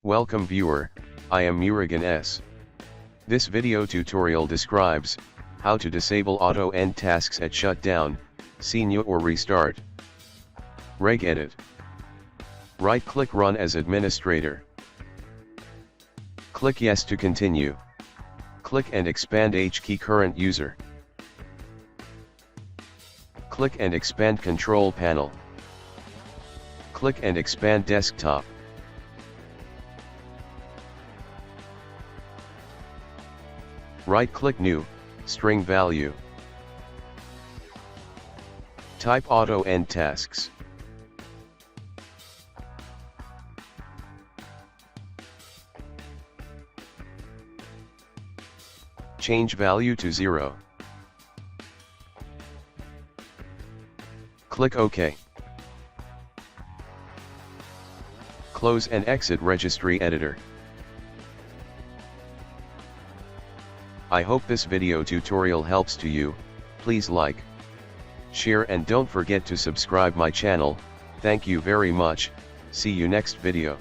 Welcome viewer, I am Murugan S. This video tutorial describes how to disable AutoEndTasks at Shutdown, Signout or Restart. Regedit. Right-click Run as Administrator. Click Yes to continue. Click and expand H key Current User. Click and expand Control Panel. Click and expand Desktop. Right-click New, String Value. Type AutoEndTasks. Change value to 0. Click OK. Close and exit Registry Editor. I hope this video tutorial helps to you. Please like, share and don't forget to subscribe my channel. Thank you very much. See you next video.